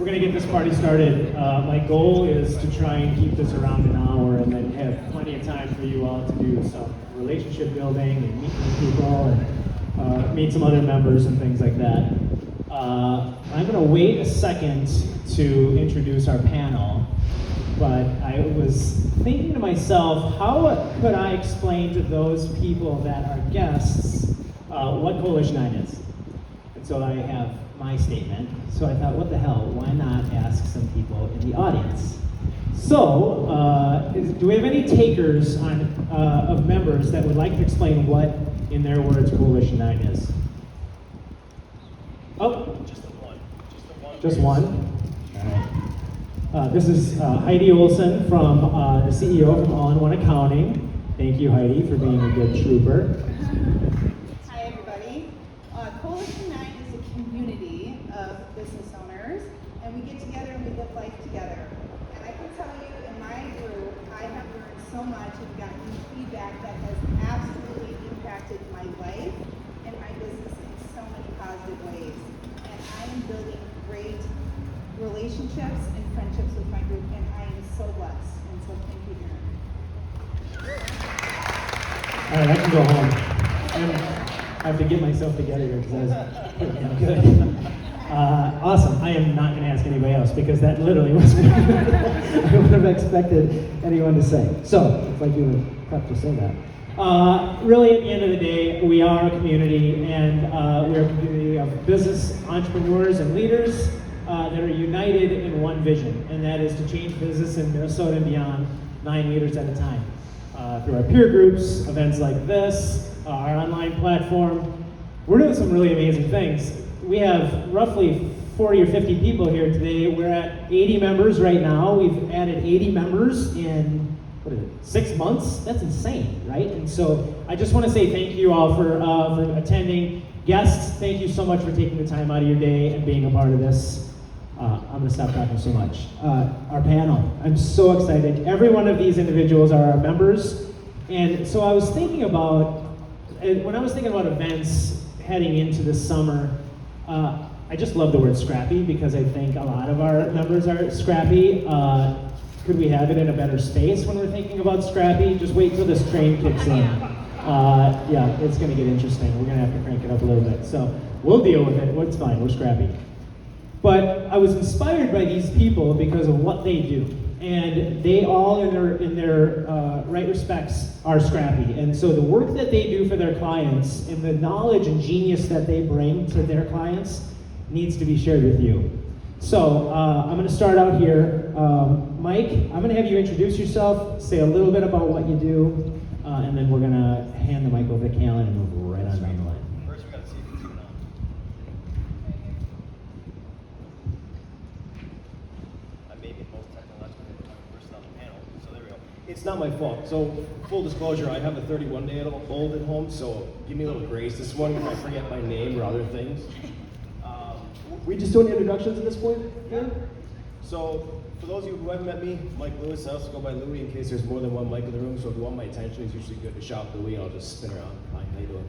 We're going to get this party started. My goal is to try and keep this around an hour and then have plenty of time for you all to do some relationship building and meet new people and meet some other members and things like that. I'm going to wait a second to introduce our panel, but I was thinking to myself, how could I explain to those people that are guests what Coalition9 is? And so I have my statement. So I thought, what the hell, why not ask some people in the audience? So, do we have any takers of members that would like to explain what, in their words, Coalition9 is? Oh, just one? All right. This is Heidi Olson, from the CEO from All-in-One Accounting. Thank you, Heidi, for being a good trooper. Hi, everybody. Coalition9 is a community of business owners, and we get together and we live life together. And I can tell you, in my group, I have learned so much and gotten feedback that has absolutely impacted my life and my business in so many positive ways. And I am building great relationships and friendships with my group, and I am so blessed. And so thank you, Erin. All right, I can go home. I have to get myself together here because I was good. Awesome. I am not going to ask anybody else because that literally was what I would have expected anyone to say. So, it's like you were prepped to say that. Really, at the end of the day, we are a community, and we're a community of business entrepreneurs and leaders that are united in one vision, and that is to change business in Minnesota and beyond 9 leaders at a time. Through our peer groups, events like this, our online platform. We're doing some really amazing things. We have roughly 40 or 50 people here today. We're at 80 members right now. We've added 80 members in, 6 months? That's insane, right? And so I just want to say thank you all for attending. Guests, thank you so much for taking the time out of your day and being a part of this. I'm going to stop talking so much. Our panel, I'm so excited. Every one of these individuals are our members. And so I was thinking about, when I was thinking about events heading into the summer, I just love the word Scrappy because I think a lot of our members are Scrappy. Could we have it in a better space when we're thinking about Scrappy? Just wait till this train kicks in. Yeah, it's going to get interesting. We're going to have to crank it up a little bit. So we'll deal with it. It's fine. We're Scrappy. But I was inspired by these people because of what they do. And they all, in their right respects, are Scrappy. And so the work that they do for their clients and the knowledge and genius that they bring to their clients needs to be shared with you. So I'm going to start out here. Mike, I'm going to have you introduce yourself, say a little bit about what you do, and then we're going to hand the mic over to Callan and move right on down the line. First, we got to see if it's going on. I may be the most technologically person on the panel, so there we go. It's not my fault. So, full disclosure, I have a 31-day-old at home, so give me a little grace this morning if I forget my name or other things. We just doing introductions at this point? Yeah. So, for those of you who haven't met me, Mike Lewis. I also go by Louie in case there's more than one Mike in the room. So if you want my attention, it's usually good to shout Louie, and I'll just spin around. Hi, how you doing?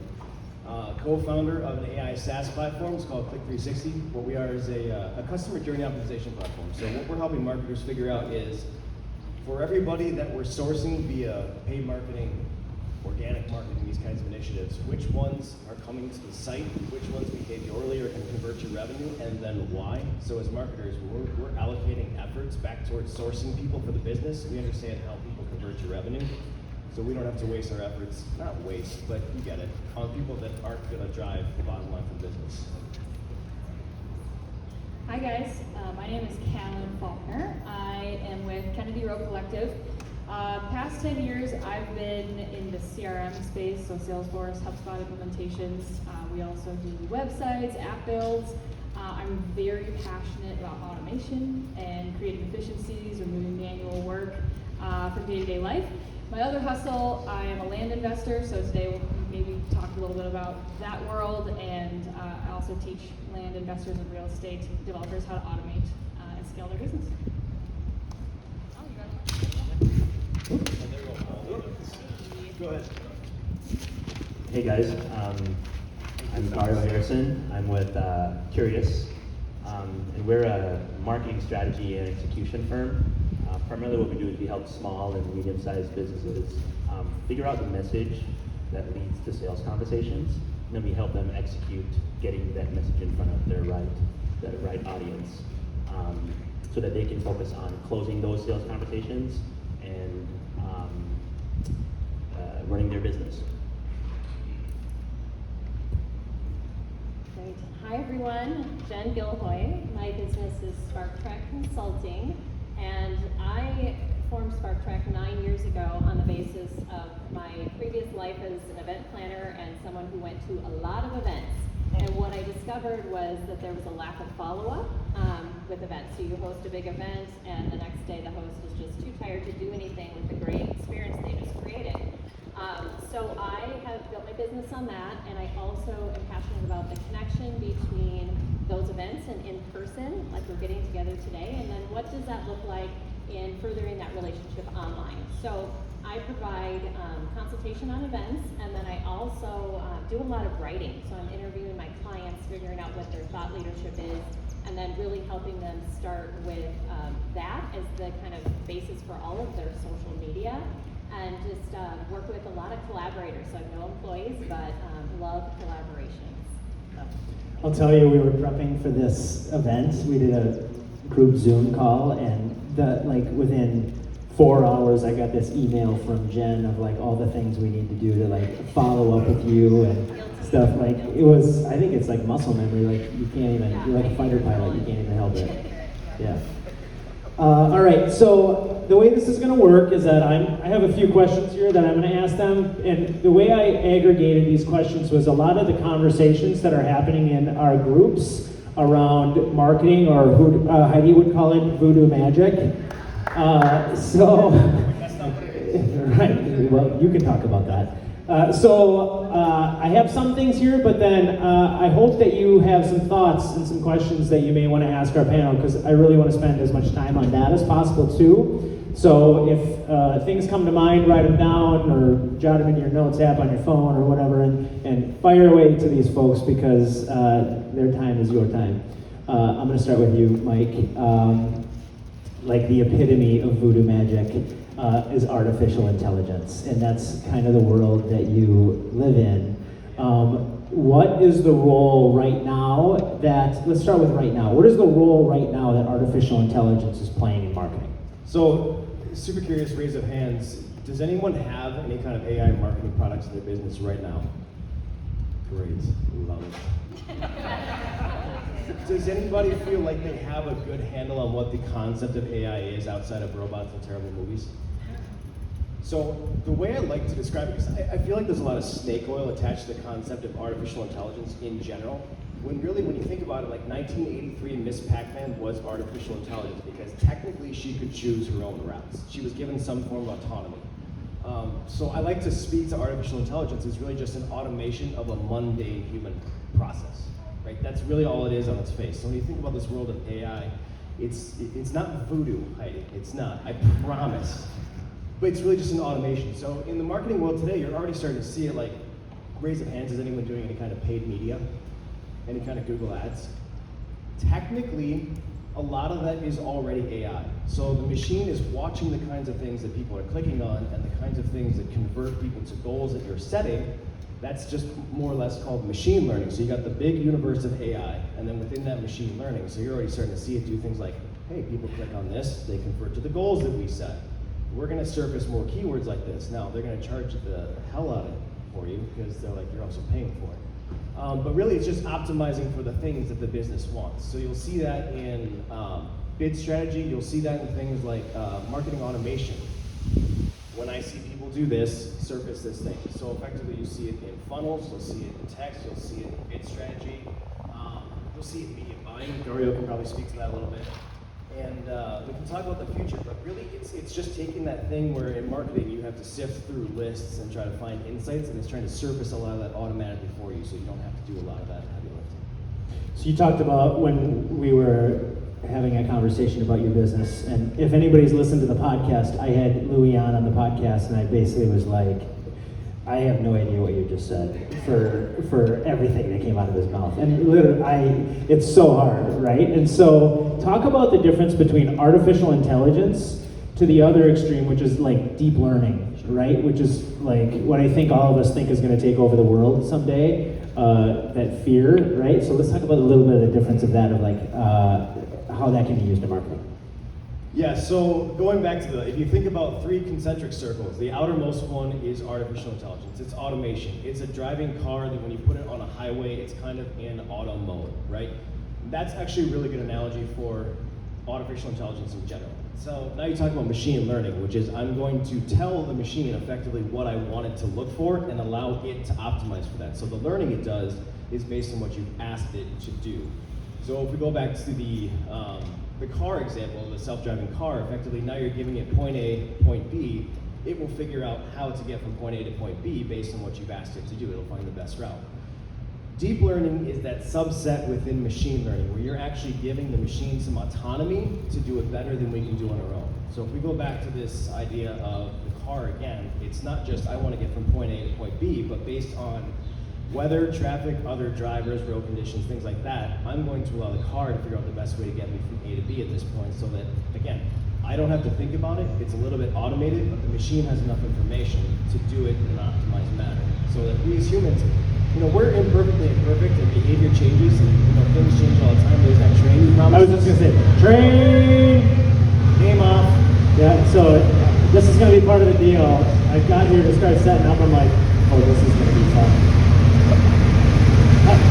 Co-founder of an AI SaaS platform. It's called Click360. What we are is a customer journey optimization platform. So what we're helping marketers figure out is, for everybody that we're sourcing via paid marketing, organic marketing, these kinds of initiatives, which ones are coming to the site, which ones behaviorally are going to convert your revenue, and then why. So as marketers, we're allocating efforts back towards sourcing people for the business. We understand how people convert your revenue, so we don't have to waste our efforts, not waste, but you get it, on people that aren't going to drive the bottom line for the business. Hi guys, my name is Callan Faulkner. I am with Rowe Collective. Past 10 years, I've been in the CRM space, so Salesforce, HubSpot implementations. We also do websites, app builds. I'm very passionate about automation and creating efficiencies, removing manual work from day-to-day life. My other hustle, I am a land investor, so today we'll maybe talk a little bit about that world, and I also teach land investors and real estate developers how to automate and scale their business. Go ahead. Hey guys, I'm Garrio. I'm with Curious. And we're a marketing strategy and execution firm. Primarily what we do is we help small and medium-sized businesses figure out the message that leads to sales conversations, and then we help them execute getting that message in front of their right audience, so that they can focus on closing those sales conversations and running their business. Great. Hi everyone, Jen Gilhoi. My business is SparkTrack Consulting, and I formed SparkTrack 9 years ago on the basis of my previous life as an event planner and someone who went to a lot of events. And what I discovered was that there was a lack of follow-up with events. So you host a big event, and the next day the host is just too tired to do anything with the great experience they just created. So I have built my business on that, and I also am passionate about the connection between those events and in person, like we're getting together today, and then what does that look like in furthering that relationship online. So I provide consultation on events, and then I also do a lot of writing. So I'm interviewing my clients, figuring out what their thought leadership is, and then really helping them start with that as the kind of basis for all of their social media. And just work with a lot of collaborators. So I have no employees, but love collaborations. I'll tell you, we were prepping for this event. We did a group Zoom call, and within 4 hours, I got this email from Jen of all the things we need to do to follow up with you and stuff. It was, I think it's like muscle memory. You can't even. You're like a fighter pilot. You can't even help it. Yeah. All right, so the way this is going to work is that I have a few questions here that I'm going to ask them, and the way I aggregated these questions was a lot of the conversations that are happening in our groups around marketing, or Heidi would call it voodoo magic. Right, well, you can talk about that. I have some things here, but then I hope that you have some thoughts and some questions that you may want to ask our panel, because I really want to spend as much time on that as possible too. So if things come to mind, write them down or jot them in your notes app on your phone or whatever, and fire away to these folks, because their time is your time. I'm going to start with you, Mike. The epitome of voodoo magic is artificial intelligence, and that's kind of the world that you live in. What is the role right now let's start with right now. What is the role right now that artificial intelligence is playing in marketing? So, super curious, raise of hands. Does anyone have any kind of AI marketing products in their business right now? Great, love it. Does anybody feel like they have a good handle on what the concept of AI is outside of robots and terrible movies? So the way I like to describe it, because I feel like there's a lot of snake oil attached to the concept of artificial intelligence in general, when you think about it, 1983 Miss Pac-Man was artificial intelligence, because technically she could choose her own routes. She was given some form of autonomy. So I like to speak to artificial intelligence as really just an automation of a mundane human process, right? That's really all it is on its face. So when you think about this world of AI, it's not voodoo, Heidi. It's not, I promise. But it's really just an automation. So in the marketing world today, you're already starting to see it. Raise of hands, is anyone doing any kind of paid media? Any kind of Google ads? Technically, a lot of that is already AI. So the machine is watching the kinds of things that people are clicking on and the kinds of things that convert people to goals that you're setting. That's just more or less called machine learning. So you got the big universe of AI, and then within that machine learning, so you're already starting to see it do things like, hey, people click on this, they convert to the goals that we set. We're going to surface more keywords like this. Now, they're going to charge the hell out of it for you, because they're you're also paying for it. But really, it's just optimizing for the things that the business wants. So you'll see that in bid strategy. You'll see that in things like marketing automation. When I see people do this, surface this thing. So effectively, you see it in funnels, you'll see it in text, you'll see it in bid strategy, you'll see it in media buying. Garrio can probably speak to that a little bit. And we can talk about the future, but really it's just taking that thing where in marketing you have to sift through lists and try to find insights, and it's trying to surface a lot of that automatically for you, so you don't have to do a lot of that heavy lifting. So you talked about when we were having a conversation about your business, and if anybody's listened to the podcast, I had Louis on the podcast, and I basically was like, I have no idea what you just said for everything that came out of his mouth. And literally, it's so hard, right? And so talk about the difference between artificial intelligence to the other extreme, which is like deep learning, right? Which is like what I think all of us think is going to take over the world someday, that fear, right? So let's talk about a little bit of the difference of that, of like how that can be used in marketing. Yeah, so going back to if you think about three concentric circles, the outermost one is artificial intelligence. It's automation. It's a driving car that when you put it on a highway, it's kind of in auto mode, right? That's actually a really good analogy for artificial intelligence in general. So now you talk about machine learning, which is I'm going to tell the machine effectively what I want it to look for and allow it to optimize for that. So the learning it does is based on what you've asked it to do. So if we go back to the car example, the self-driving car, effectively now you're giving it point A, point B, it will figure out how to get from point A to point B based on what you've asked it to do. It'll find the best route. Deep learning is that subset within machine learning where you're actually giving the machine some autonomy to do it better than we can do on our own. So if we go back to this idea of the car again, it's not just I want to get from point A to point B, but based on weather, traffic, other drivers, road conditions, things like that, I'm going to allow the car to figure out the best way to get me from A to B at this point so that, again, I don't have to think about it. It's a little bit automated, but the machine has enough information to do it in an optimized manner. So that we as humans, we're imperfectly imperfect and behavior changes and, things change all the time. There's that training problem. I was just going to say, train! Game off. Yeah, so this is going to be part of the deal. I got here to start setting up. I'm like, oh, this is going to be fun.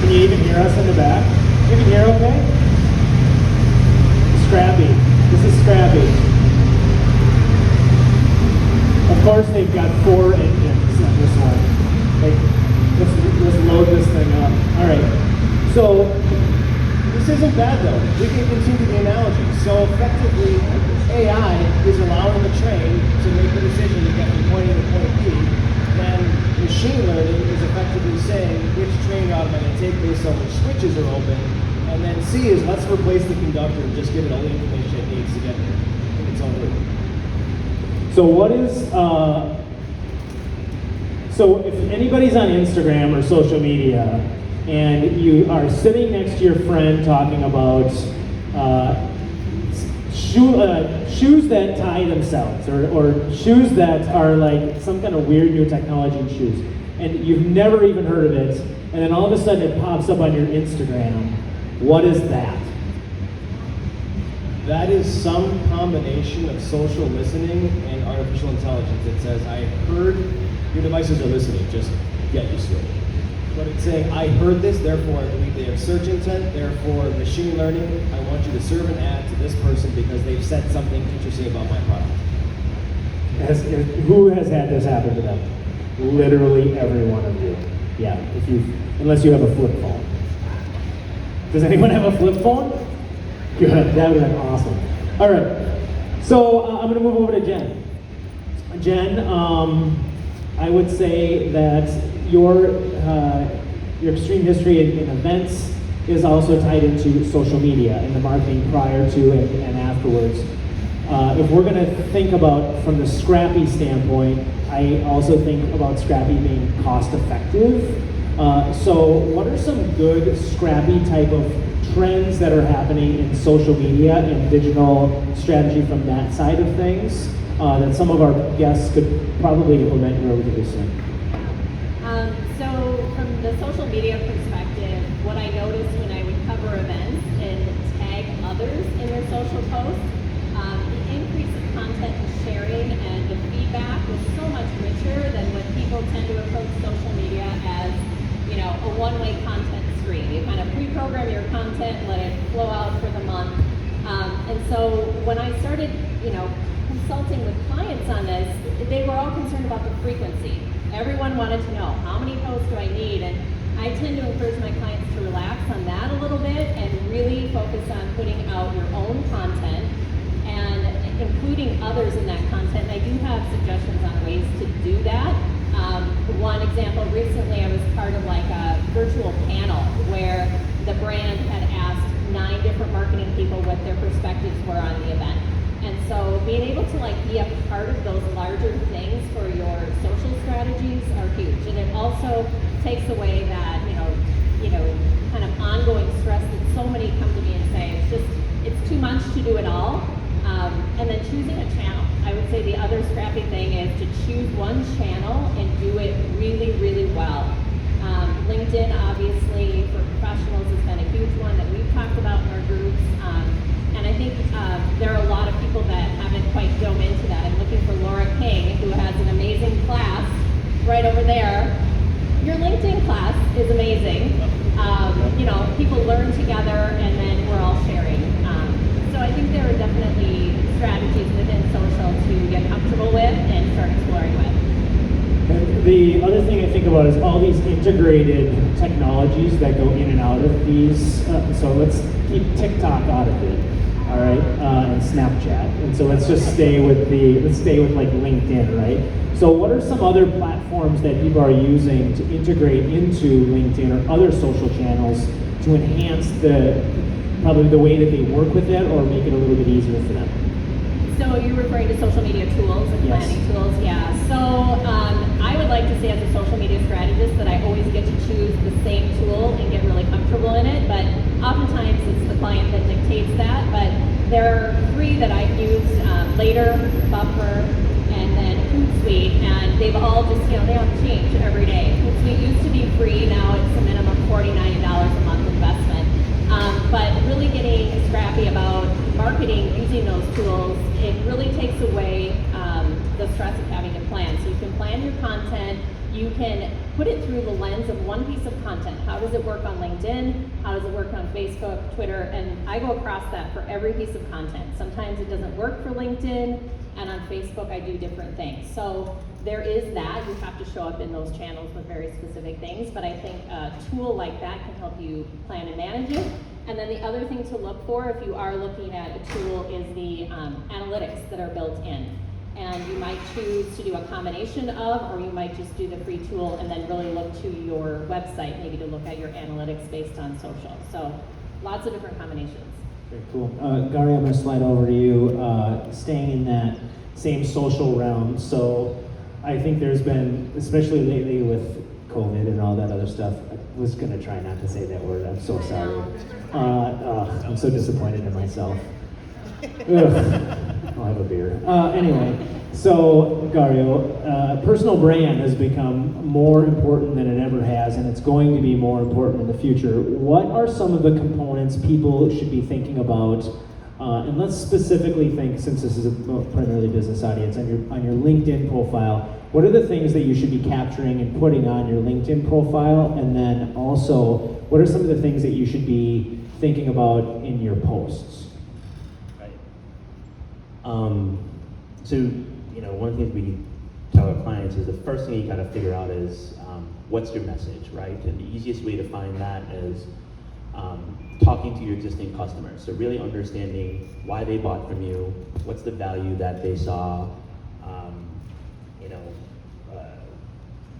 Can you even hear us in the back? You can hear okay? Scrappy. This is Scrappy. Of course they've got 4 engines on this one. Like, let's load this thing up. Alright. So This isn't bad though. We can continue the analogy. So effectively, AI is allowing the train to make the decision to get from point A to point B. And machine learning is effectively saying which train route am I going to take based on which switches are open. And then C is let's replace the conductor and just give it all the information it needs to get there in its own route. So what is, so if anybody's on Instagram or social media and you are sitting next to your friend talking about shoes that tie themselves or shoes that are like some kind of weird new technology in shoes, and you've never even heard of it, and then all of a sudden it pops up on your Instagram, what is that? That is some combination of social listening and artificial intelligence. It says, I heard your devices are listening, just get used to it. But it's saying, I heard this, therefore I believe they have search intent, therefore machine learning, I want you to serve an ad to this person because they've said something interesting about my product. Who has had this happen to them? Literally every one of you. Yeah, unless you have a flip phone. Does anyone have a flip phone? Good, that would have been awesome. All right, so I'm gonna move over to Jen. Jen, I would say that your extreme history in events is also tied into social media and the marketing prior to and afterwards. If we're gonna think about from the Scrappy standpoint, I also think about Scrappy being cost effective. So what are some good Scrappy type of trends that are happening in social media and digital strategy from that side of things that some of our guests could probably implement really listening? So from the social media perspective, what I noticed when I would cover events and tag others in their social posts, the increase of content and sharing and the feedback was so much richer than when people tend to approach social media as, a one-way content stream. You kind of pre-program your content and let it flow out for the month. And so when I started, consulting with clients on this, they were all concerned about the frequency. Everyone wanted to know, how many posts do I need? And I tend to encourage my clients to relax on that a little bit and really focus on putting out your own content and including others in that content. And I do have suggestions on ways to do that. One example, recently I was part of like a virtual panel where the brand had asked 9 different marketing people what their perspectives were on the event. And so being able to like be a part of those larger things for your social strategies are huge. And it also takes away that, kind of ongoing stress that so many come to me and say, it's too much to do it all. And then choosing a channel. I would say the other scrappy thing is to choose one channel and do it really, really well. LinkedIn, obviously, for professionals has been a huge one that we've talked about in our groups. And I think there are a lot of people that haven't quite dove into that. I'm looking for Laura King, who has an amazing class right over there. Your LinkedIn class is amazing. People learn together and then we're all sharing. So I think there are definitely strategies within social to get comfortable with and start exploring with. And the other thing I think about is all these integrated technologies that go in and out of these. So let's keep TikTok out of it, all right, and Snapchat. And so let's just stay with like LinkedIn, right? So what are some other platforms that people are using to integrate into LinkedIn or other social channels to enhance probably the way that they work with it or make it a little bit easier for them? So you're referring to social media tools and Yes. planning tools, yeah. So I would like to say as a social media strategist that I always get to choose the same tool and get really comfortable in it, but oftentimes it's the client that dictates that. But there are 3 that I've used, Later, Buffer, and then Hootsuite, and they've all just, they all change every day. Hootsuite used to be free, now it's a minimum $49 a month investment. But really getting scrappy about marketing using those tools, it really takes away the stress of having to plan. So you can plan your content, you can put it through the lens of one piece of content. How does it work on LinkedIn? How does it work on Facebook, Twitter? And I go across that for every piece of content. Sometimes it doesn't work for LinkedIn, and on Facebook I do different things. So there is that. You have to show up in those channels with very specific things, but I think a tool like that can help you plan and manage it. And then the other thing to look for if you are looking at a tool is the analytics that are built in. And you might choose to do a combination of, or you might just do the free tool and then really look to your website, maybe to look at your analytics based on social. So lots of different combinations. Very cool. Garrio, I'm going to slide over to you, staying in that same social realm. So I think there's been, especially lately with COVID and all that other stuff, I was going to try not to say that word. I'm so sorry. I'm so disappointed in myself. Ugh. I'll have a beer. Anyway, so Garrio, personal brand has become more important than it ever has, and it's going to be more important in the future. What are some of the components people should be thinking about? And let's specifically think, since this is a primarily business audience, on your LinkedIn profile, what are the things that you should be capturing and putting on your LinkedIn profile? And then also, what are some of the things that you should be thinking about in your posts? Right. So, one of the things we tell our clients is the first thing you gotta figure out is what's your message, right? And the easiest way to find that is talking to your existing customers. So really understanding why they bought from you, what's the value that they saw,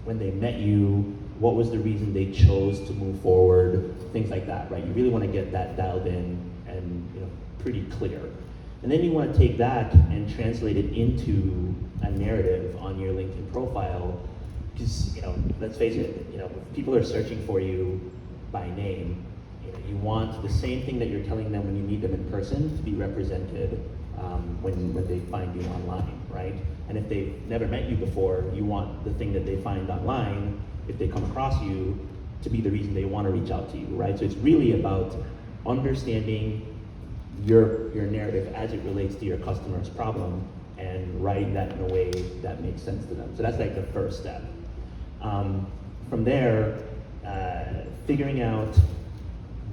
when they met you, what was the reason they chose to move forward, things like that, right? You really want to get that dialed in and pretty clear. And then you want to take that and translate it into a narrative on your LinkedIn profile, because let's face it, if people are searching for you by name, you want the same thing that you're telling them when you meet them in person to be represented when they find you online, right? And if they've never met you before, you want the thing that they find online, if they come across you, to be the reason they want to reach out to you, right? So it's really about understanding your narrative as it relates to your customer's problem and writing that in a way that makes sense to them. So that's like the first step. From there, figuring out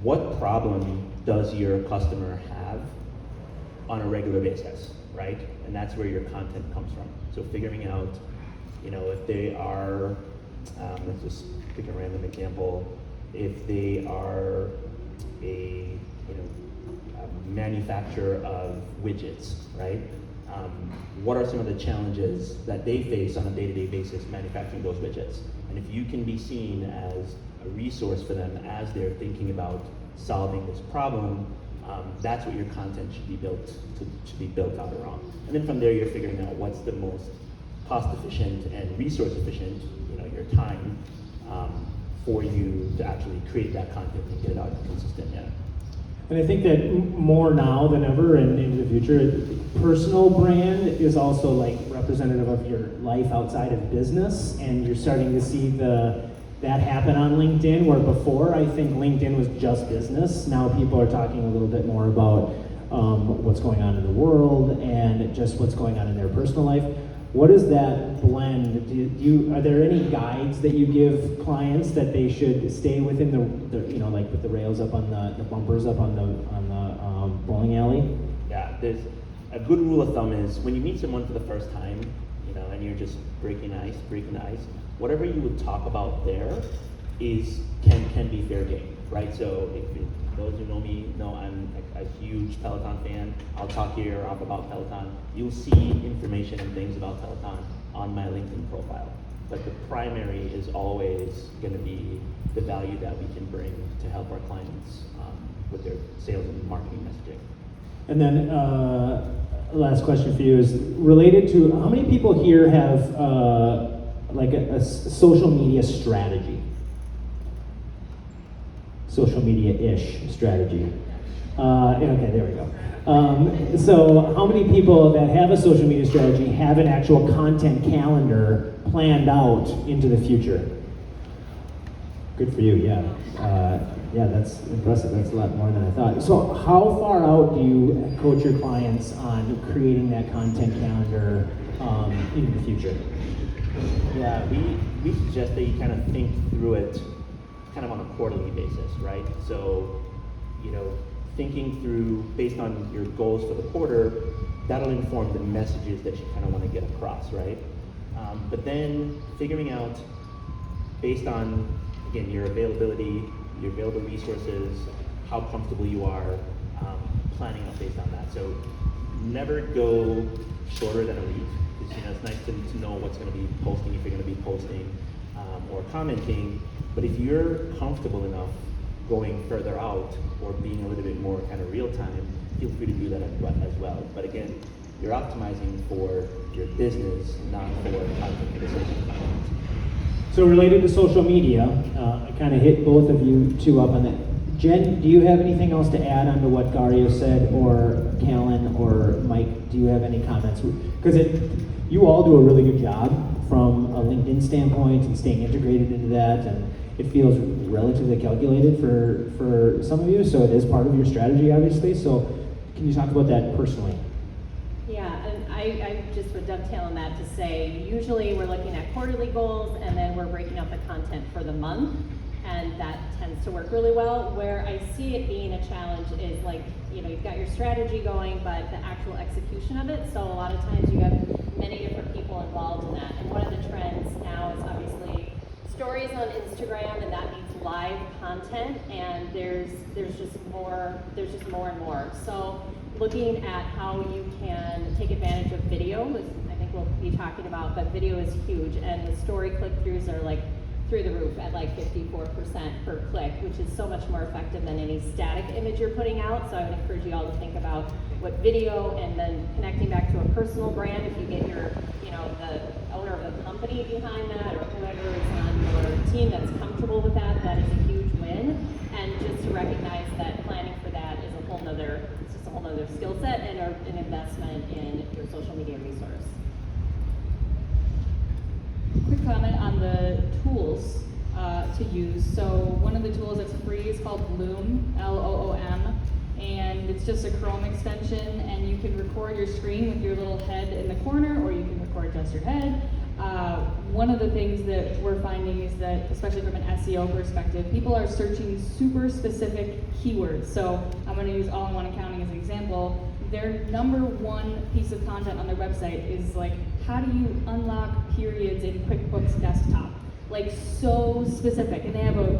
what problem does your customer have on a regular basis, right? And that's where your content comes from. So figuring out, if they are, let's just pick a random example, if they are a manufacturer of widgets, right? What are some of the challenges that they face on a day-to-day basis manufacturing those widgets? And if you can be seen as a resource for them as they're thinking about solving this problem, That's what your content should be built out around. And then from there, you're figuring out what's the most cost efficient and resource efficient, your time, for you to actually create that content and get it out in a consistent manner. And I think that more now than ever and into the future, personal brand is also like representative of your life outside of business, and you're starting to see that happen on LinkedIn, where before I think LinkedIn was just business. Now people are talking a little bit more about what's going on in the world and just what's going on in their personal life. What is that blend? Are there any guides that you give clients that they should stay within the like with the rails up on the bumpers up on the bowling alley? Yeah, there's a good rule of thumb is when you meet someone for the first time, and you're just breaking ice, whatever you would talk about there can be fair game, right? So if those who know me know I'm a huge Peloton fan. I'll talk your ear off about Peloton. You'll see information and things about Peloton on my LinkedIn profile. But the primary is always going to be the value that we can bring to help our clients with their sales and marketing messaging. And then last question for you is related to how many people here have like a social media strategy? Social media-ish strategy. Okay, there we go. So how many people that have a social media strategy have an actual content calendar planned out into the future? Good for you, yeah. Yeah, that's impressive. That's a lot more than I thought. So how far out do you coach your clients on creating that content calendar into the future? Yeah, we suggest that you kind of think through it kind of on a quarterly basis, right? So, thinking through based on your goals for the quarter, that'll inform the messages that you kind of want to get across, right? But then figuring out based on, again, your availability, your available resources, how comfortable you are, planning out based on that. So never go shorter than a week. It's nice to know what's going to be posting, if you're going to be posting or commenting. But if you're comfortable enough going further out or being a little bit more kind of real time, feel free to do that as well. But again, you're optimizing for your business, not for content for the sake of content. So related to social media, I kind of hit both of you two up on that. Jen, do you have anything else to add on to what Garrio said, or Callan, or Mike, do you have any comments? Because you all do a really good job from a LinkedIn standpoint and staying integrated into that, and it feels relatively calculated for some of you, so it is part of your strategy, obviously. So can you talk about that personally? Yeah, and I just would dovetail on that to say, usually we're looking at quarterly goals and then we're breaking out the content for the month, and that tends to work really well. Where I see it being a challenge is like, you've got your strategy going, but the actual execution of it. So a lot of times you have many different people involved in that. And one of the trends now is obviously stories on Instagram, and that means live content, and there's just more and more. So looking at how you can take advantage of video, which I think we'll be talking about, but video is huge, and the story click-throughs are like through the roof at like 54% per click, which is so much more effective than any static image you're putting out. So I would encourage you all to think about what video, and then connecting back to a personal brand. If you get your, the owner of the company behind that, or whoever is on your team that's comfortable with that, that is a huge win. And just to recognize that planning for that is a whole nother skill set and an investment in your social media resource. Quick comment on the tools to use. So one of the tools that's free is called Loom, Loom, and it's just a Chrome extension, and you can record your screen with your little head in the corner, or you can record just your head. One of the things that we're finding is that, especially from an SEO perspective, people are searching super specific keywords. So I'm going to use all-in-one accounting as an example. Their number one piece of content on their website is like, how do you unlock periods in QuickBooks Desktop? Like, so specific, and they have a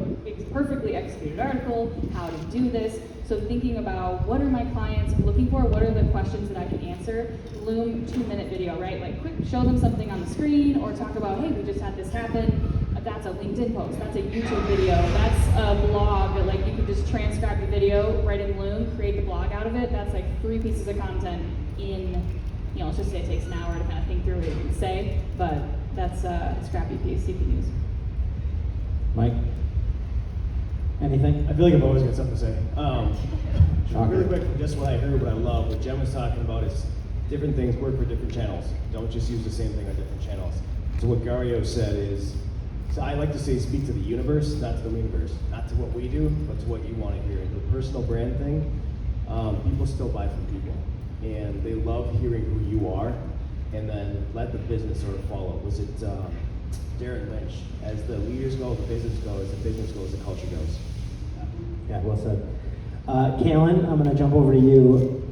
perfectly executed article, how to do this. So thinking about what are my clients looking for, what are the questions that I can answer. Loom 2-minute video, right? Like, quick, show them something on the screen, or talk about, hey, we just had this happen. That's a LinkedIn post, that's a YouTube video, that's a blog that like you can just transcribe the video, write in Loom, create the blog out of it. That's like 3 pieces of content in, you know, let's just say it takes an hour to kind of think through what you can say, but that's a Scrappy piece you can use. Mike? Anything? I feel like I've always got something to say. Shocker. Really quick, just what I heard, what I love, what Jen was talking about is different things work for different channels. Don't just use the same thing on different channels. So what Garrio said is, so I like to say speak to the universe, not to the universe. Not to what we do, but to what you want to hear. The personal brand thing, people still buy from people. And they love hearing who you are, and then let the business sort of follow. Was it Darren Lynch? As the leaders go, the business goes, the business goes, the culture goes. Yeah, well said. Callan, I'm gonna jump over to you.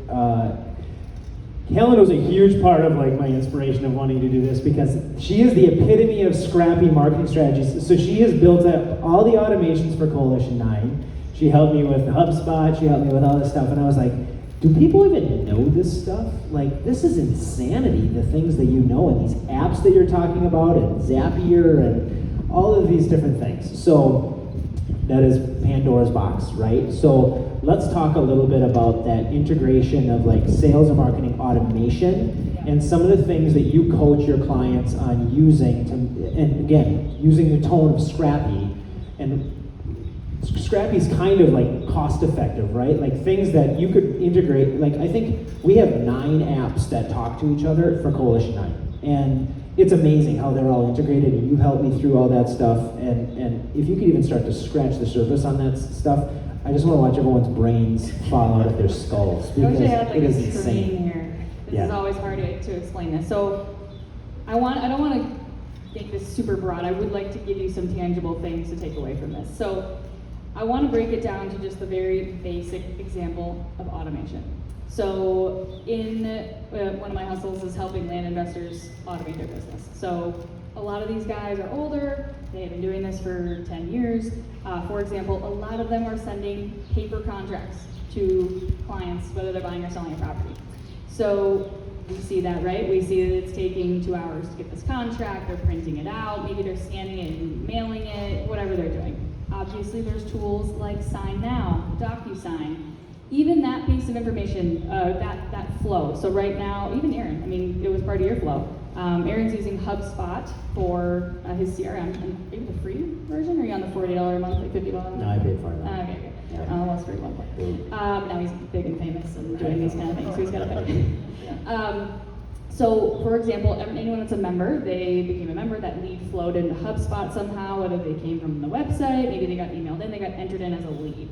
Callan was a huge part of like my inspiration of wanting to do this because she is the epitome of scrappy marketing strategies. So she has built up all the automations for Coalition9. She helped me with HubSpot, she helped me with all this stuff, and I was like, do people even know this stuff? Like, this is insanity, the things that you know, and these apps that you're talking about, and Zapier, and all of these different things. So that is Pandora's box, right? So let's talk a little bit about that integration of like sales and marketing automation and some of the things that you coach your clients on using to, and again, using the tone of Scrappy. And Scrappy's kind of like cost effective, right? Like things that you could integrate. Like I think we have 9 apps that talk to each other for Coalition9. And it's amazing how they're all integrated, and you helped me through all that stuff. And if you could even start to scratch the surface on that stuff, I just want to watch everyone's brains fall out of their skulls I because wish I had like it is a screen insane. here. This Yeah. is always hard to explain this. So I don't want to make this super broad. I would like to give you some tangible things to take away from this. So I want to break it down to just the very basic example of automation. So in one of my hustles is helping land investors automate their business. So a lot of these guys are older, they've been doing this for 10 years. For example, a lot of them are sending paper contracts to clients, whether they're buying or selling a property. So we see that, right? We see that it's taking 2 hours to get this contract, they're printing it out, maybe they're scanning it and mailing it, whatever they're doing. Obviously there's tools like Sign Now, DocuSign, even that piece of information, that flow. So right now, even Aaron, I mean, it was part of your flow. Aaron's using HubSpot for his CRM. And are you the free version, or are you on the $40 a month, like $50 a month? No, I paid for it. Okay, good. Yeah. Well, it's free one point. Now he's big and famous and doing these kind of things, so he's got to pay. So, for example, anyone that's a member, they became a member, that lead flowed into HubSpot somehow, whether they came from the website, maybe they got emailed in, they got entered in as a lead.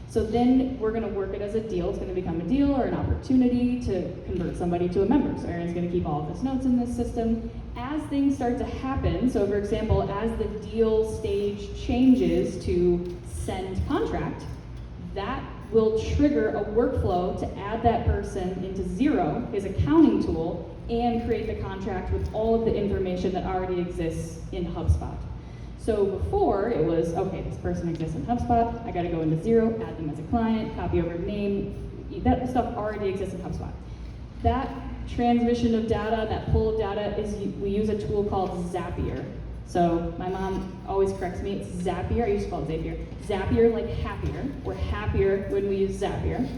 So then we're going to work it as a deal. It's going to become a deal or an opportunity to convert somebody to a member. So Aaron's going to keep all of his notes in this system. As things start to happen, so for example, as the deal stage changes to send contract, that will trigger a workflow to add that person into Xero, his accounting tool, and create the contract with all of the information that already exists in HubSpot. So before it was, okay, this person exists in HubSpot, I gotta go into Xero, add them as a client, copy over name, that stuff already exists in HubSpot. That transmission of data, that pull of data, we use a tool called Zapier. So my mom always corrects me, it's Zapier, I used to call it Zapier. Zapier like happier, we're happier when we use Zapier.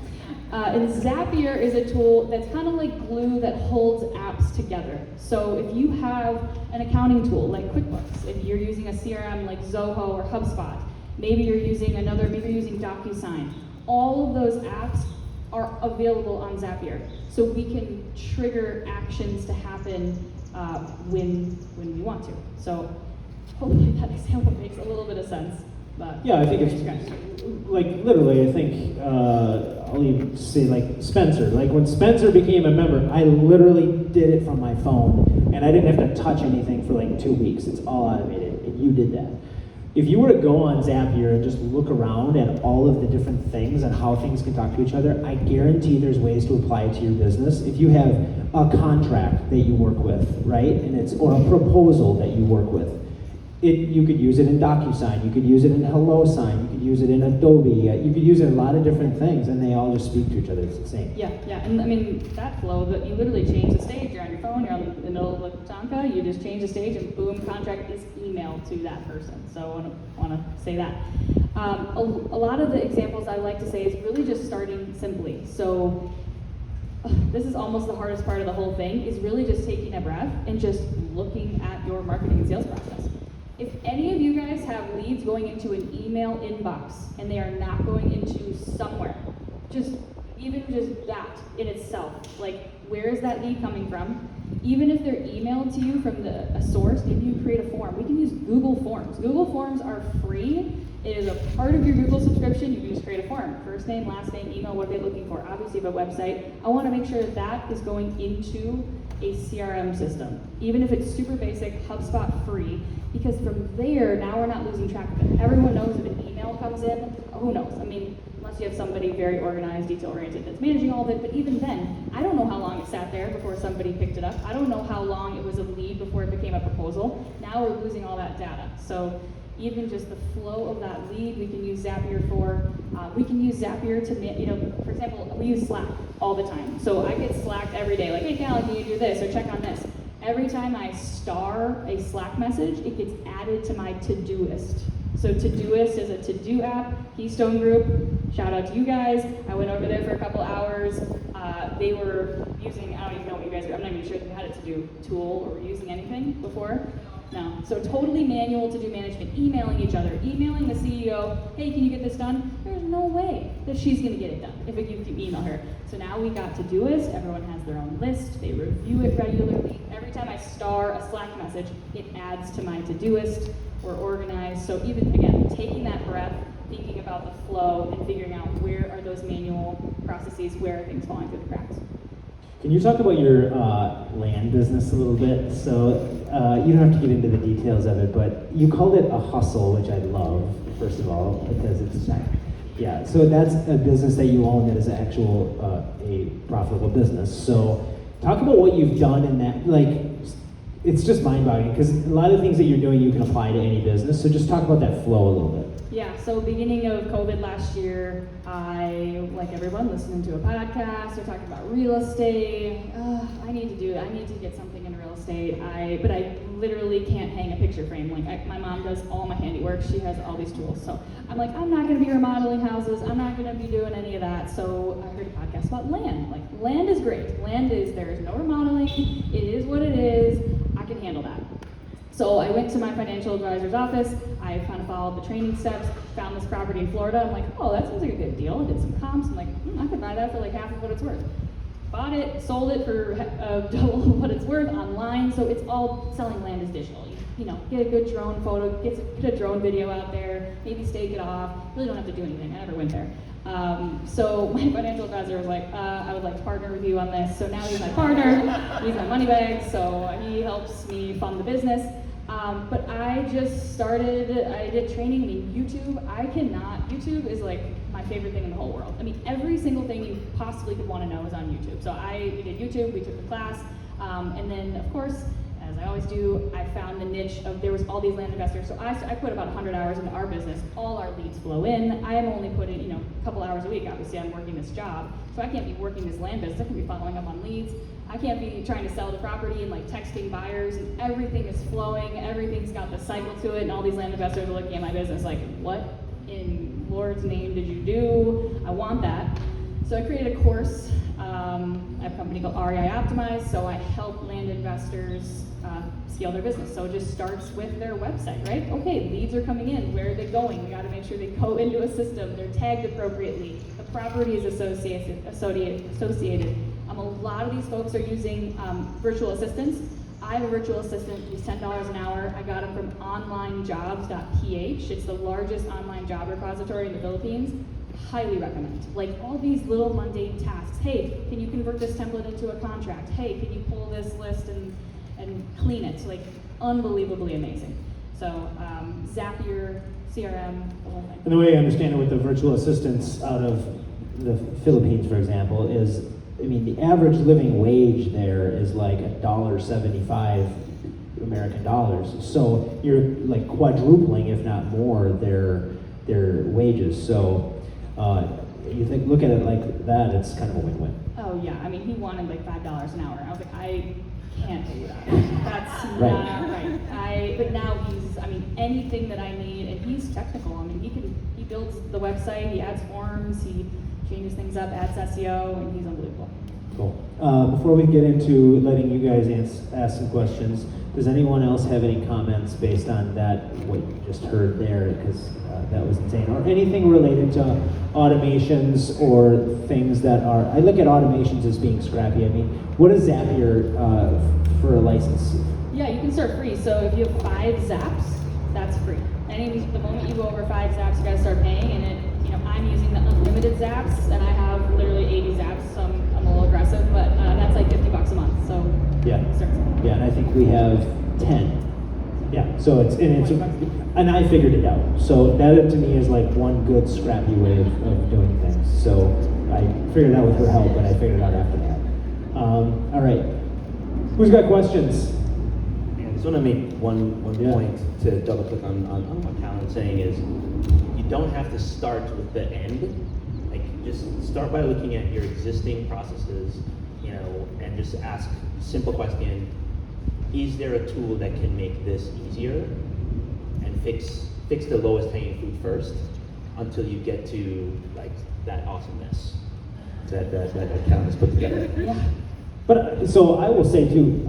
And Zapier is a tool that's kind of like glue that holds apps together. So if you have an accounting tool like QuickBooks, if you're using a CRM like Zoho or HubSpot, maybe you're using DocuSign, all of those apps are available on Zapier. So we can trigger actions to happen when we want to. So hopefully that example makes a little bit of sense. But Yeah, I think it's like literally. I think I'll even say like Spencer. Like when Spencer became a member, I literally did it from my phone, and I didn't have to touch anything for like 2 weeks. It's all automated, and you did that. If you were to go on Zapier and just look around at all of the different things and how things can talk to each other, I guarantee there's ways to apply it to your business. If you have a contract that you work with, right, and it's or a proposal that you work with. You could use it in DocuSign, you could use it in HelloSign, you could use it in Adobe, you could use it in a lot of different things, and they all just speak to each other. It's insane. Yeah, and I mean, that flow, but you literally change the stage. You're on your phone, you're on the middle of the Tonka, you just change the stage, and boom, contract is emailed to that person. So I want to say that. A lot of the examples I like to say is really just starting simply. So this is almost the hardest part of the whole thing, is really just taking a breath and just looking at your marketing and sales process. If any of you guys have leads going into an email inbox and they are not going into somewhere, even just that in itself, like where is that lead coming from? Even if they're emailed to you from a source, maybe you create a form. We can use Google Forms. Google Forms are free. It is a part of your Google subscription. You can just create a form. First name, last name, email, what are they looking for? Obviously, you have a website. I want to make sure that is going into a CRM system. Even if it's super basic, HubSpot free, because from there, now we're not losing track of it. Everyone knows if an email comes in, who knows? I mean, unless you have somebody very organized, detail-oriented that's managing all of it, but even then, I don't know how long it sat there before somebody picked it up. I don't know how long it was a lead before it became a proposal. Now we're losing all that data. So even just the flow of that lead, we can use Zapier for. We can use Zapier to, for example, we use Slack all the time. So I get Slacked every day, like, hey, Callan, can you do this, or check on this. Every time I star a Slack message, it gets added to my Todoist. So Todoist is a to-do app, Keystone Group. Shout out to you guys. I went over there for a couple hours. They were using, I don't even know what you guys are, I'm not even sure if you had a to-do tool or were using anything before. No. So totally manual to-do management, emailing each other, emailing the CEO, hey, can you get this done? There's no way that she's gonna get it done if you email her. So now we got Todoist, everyone has their own list, they review it regularly. Every time I star a Slack message, it adds to my Todoist. We're organized. So even, again, taking that breath, thinking about the flow, and figuring out where are those manual processes, where are things falling through the cracks. Can you talk about your land business a little bit? So you don't have to get into the details of it, but you called it a hustle, which I love, first of all, because it's, yeah, so that's a business that you own that is actual, a profitable business. So talk about what you've done in that, like, it's just mind-boggling, because a lot of things that you're doing you can apply to any business, so just talk about that flow a little bit. Yeah, so beginning of COVID last year, I, like everyone, listening to a podcast, they're talking about real estate. I need to get something in real estate. But I literally can't hang a picture frame. Like, my mom does all my handiwork. She has all these tools. So I'm like, I'm not gonna be remodeling houses. I'm not gonna be doing any of that. So I heard a podcast about land. Like, land is great. There is no remodeling. It is what it is. I can handle that. So I went to my financial advisor's office, I kind of followed the training steps, found this property in Florida. I'm like, oh, that seems like a good deal. I did some comps. I'm like, I could buy that for like half of what it's worth. Bought it, sold it for double what it's worth online. So it's all, selling land is digital. You know, get a good drone photo, put a drone video out there, maybe stake it off. Really don't have to do anything. I never went there. So my financial advisor was like, I would like to partner with you on this. So now he's my partner, he's my money bag, so he helps me fund the business. But I just started, I did training. I mean, YouTube is like my favorite thing in the whole world. I mean, every single thing you possibly could want to know is on YouTube. So we did YouTube, we took the class, and then of course, as I always do, I found the niche of, there was all these land investors. So I put about 100 hours into our business. All our leads flow in. I am only putting, a couple hours a week. Obviously, I'm working this job. So I can't be working this land business. I can be following up on leads. I can't be trying to sell the property and like texting buyers, and everything is flowing. Everything's got the cycle to it. And all these land investors are looking at my business like, what in Lord's name did you do? I want that. So I created a course. I have a company called REI Optimize, so I help land investors scale their business. So it just starts with their website, right? Okay, leads are coming in. Where are they going? We got to make sure they go into a system. They're tagged appropriately. The property is associated. A lot of these folks are using virtual assistants. I have a virtual assistant who's $10 an hour. I got him from onlinejobs.ph. It's the largest online job repository in the Philippines. Highly recommend. Like, all these little mundane tasks. Hey, can you convert this template into a contract? Hey, can you pull this list and clean it? Like, unbelievably amazing. So Zapier, CRM, the whole thing. And the way I understand it with the virtual assistants out of the Philippines, for example, is, I mean, the average living wage there is like $1.75 American dollars. So you're like quadrupling, if not more, their wages. So you think, look at it like that, it's kind of a win-win. Oh yeah, I mean, he wanted like $5 an hour. I was like, I can't do that. That's Right. not right. But now he's, I mean, anything that I need, and he's technical. I mean, he builds the website, he adds forms, he changes things up, adds SEO, and he's unbelievable. Cool. Before we get into letting you guys ask some questions, does anyone else have any comments based on that, what you just heard there? Because that was insane. Or anything related to automations or things that are, I look at automations as being scrappy. I mean, what is Zapier for a license? Yeah, you can start free. So if you have 5 zaps, that's free. The moment you go over 5 zaps, you gotta start paying. And I'm using the unlimited zaps, and I have literally 80 zaps. So I'm a little aggressive, but that's like $50 a month. So Yeah. start somewhere. Yeah, and I think we have 10. Yeah, so and I figured it out. So that to me is like one good scrappy way of doing things. So I figured it out with her help, but I figured it out after that. All right, who's got questions? Yeah, I just want to make one Yeah. point to double click on what Callan's saying is you don't have to start with the end. Like just start by looking at your existing processes, and just ask a simple question. Is there a tool that can make this easier and fix the lowest hanging fruit first until you get to like that awesomeness that Callan has put together? Yeah. But so I will say too,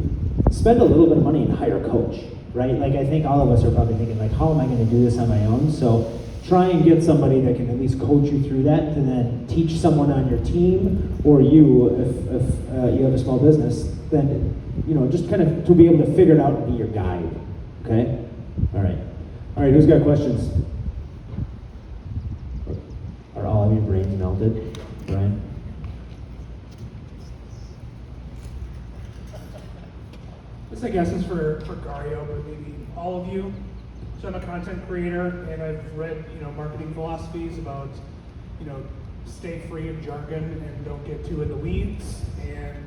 spend a little bit of money and hire a coach, right? Like I think all of us are probably thinking like, how am I going to do this on my own? So try and get somebody that can at least coach you through that, and then teach someone on your team or you, if you have a small business, then just kind of to be able to figure it out and be your guide. Okay? All right, who's got questions? Are all of your brains melted, Brian? This, I guess, is for Garrio, but maybe all of you. So I'm a content creator, and I've read, marketing philosophies about, stay free of jargon and don't get too in the weeds. And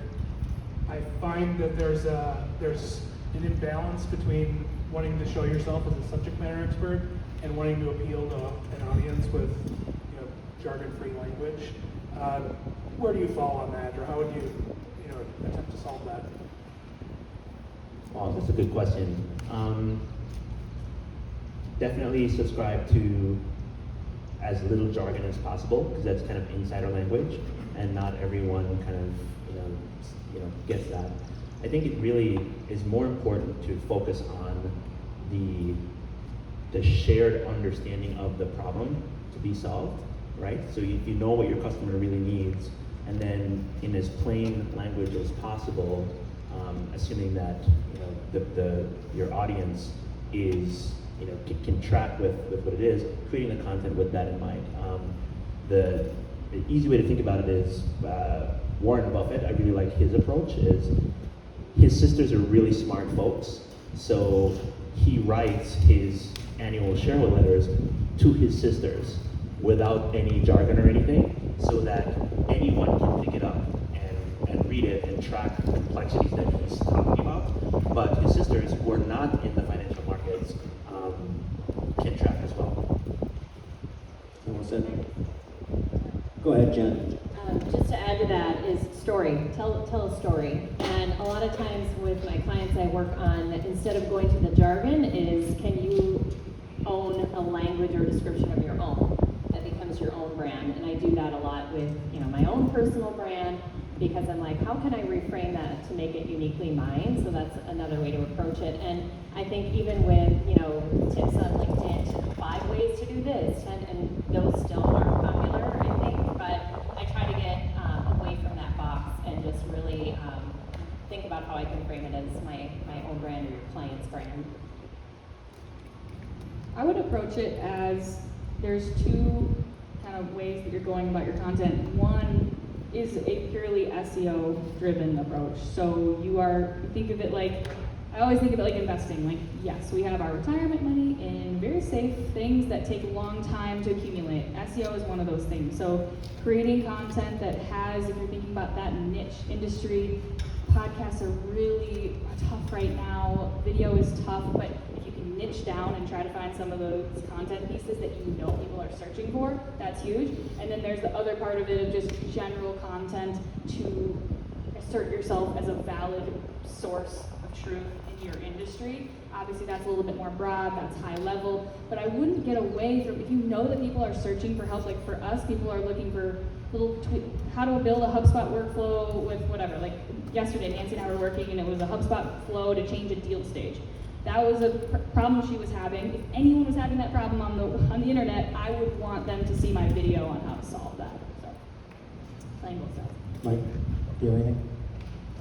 I find that there's an imbalance between wanting to show yourself as a subject matter expert and wanting to appeal to an audience with, jargon-free language. Where do you fall on that, or how would you, attempt to solve that? Well, that's a good question. Definitely subscribe to as little jargon as possible, because that's kind of insider language, and not everyone kind of gets that. I think it really is more important to focus on the shared understanding of the problem to be solved, right? So if you know what your customer really needs, and then in as plain language as possible, assuming that your audience is can track with what it is, creating the content with that in mind. The easy way to think about it is Warren Buffett. I really like his approach. Is his sisters are really smart folks, so he writes his annual shareholder letters to his sisters without any jargon or anything, so that anyone can pick it up and read it and track the complexities that he's talking about. But his sisters, who are not in the financial markets, can track as well. Go ahead, Jen. Just to add to that is story. Tell a story. And a lot of times with my clients I work on, instead of going to the jargon, is can you own a language or description of your own that becomes your own brand? And I do that a lot with my own personal brand, because I'm like, how can I reframe that to make it uniquely mine? So that's another way to approach it. And I think even with tips on LinkedIn, 5 ways to do this, and those still aren't popular, I think, but I try to get away from that box and just really think about how I can frame it as my own brand or your client's brand. I would approach it as there's 2 kind of ways that you're going about your content. One is a purely SEO driven approach. So think of it like, I always think of it like investing. Like, yes, we have our retirement money in very safe things that take a long time to accumulate. SEO is one of those things. So creating content that has, if you're thinking about that niche industry, podcasts are really tough right now. Video is tough, but if you can niche down and try to find some of those content pieces that you know people are searching for, that's huge. And then there's the other part of it of just general content to assert yourself as a valid source of truth in your industry. Obviously that's a little bit more broad, that's high level, but I wouldn't get away from, if you know that people are searching for help, like for us, people are looking for little how to build a HubSpot workflow with whatever. Like yesterday, Nancy and I were working and it was a HubSpot flow to change a deal stage. That was a problem she was having. If anyone was having that problem on the internet, I would want them to see my video on how to solve that. So, playing both sides. Mike, do you have anything?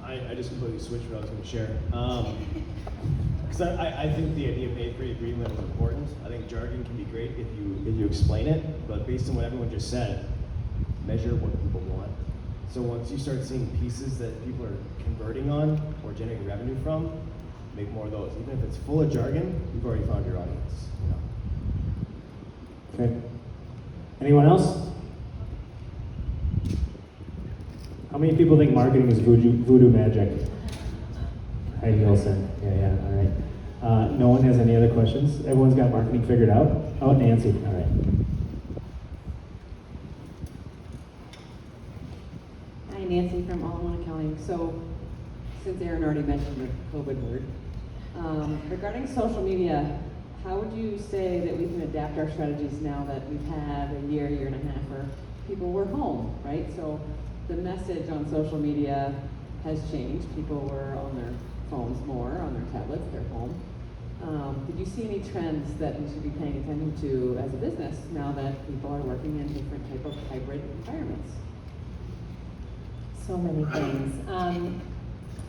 I just completely switched what I was going to share. Because I think the idea of a free agreement is important. I think jargon can be great if you explain it, but based on what everyone just said, measure what people want. So once you start seeing pieces that people are converting on or generating revenue from, make more of those. Even if it's full of jargon, you've already found your audience. You know? Okay. Anyone else? How many people think marketing is voodoo magic? Heidi Olsen. Yeah, all right. No one has any other questions? Everyone's got marketing figured out? Oh, Nancy, all right. Hi, Nancy from All-in-One Accounting. So, since Aaron already mentioned the COVID word, regarding social media, how would you say that we can adapt our strategies now that we've had a year and a half where people were home, right? So the message on social media has changed. People were on their phones more, on their tablets, they're home. Did you see any trends that we should be paying attention to as a business now that people are working in different type of hybrid environments? So many things.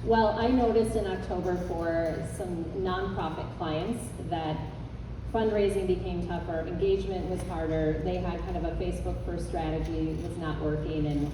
Well, I noticed in October for some nonprofit clients that fundraising became tougher, engagement was harder, they had kind of a Facebook first strategy, was not working, and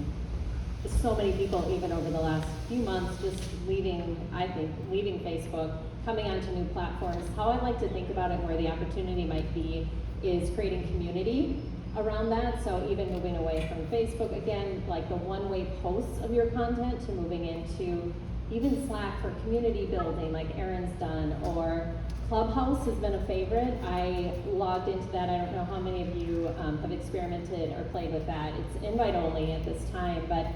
so many people, even over the last few months, just leaving Facebook, coming onto new platforms. How I like to think about it, where the opportunity might be, is creating community around that. So even moving away from Facebook, again, like the one-way posts of your content, to moving into even Slack for community building, like Aaron's done, or Clubhouse has been a favorite. I logged into that. I don't know how many of you have experimented or played with that. It's invite only at this time, but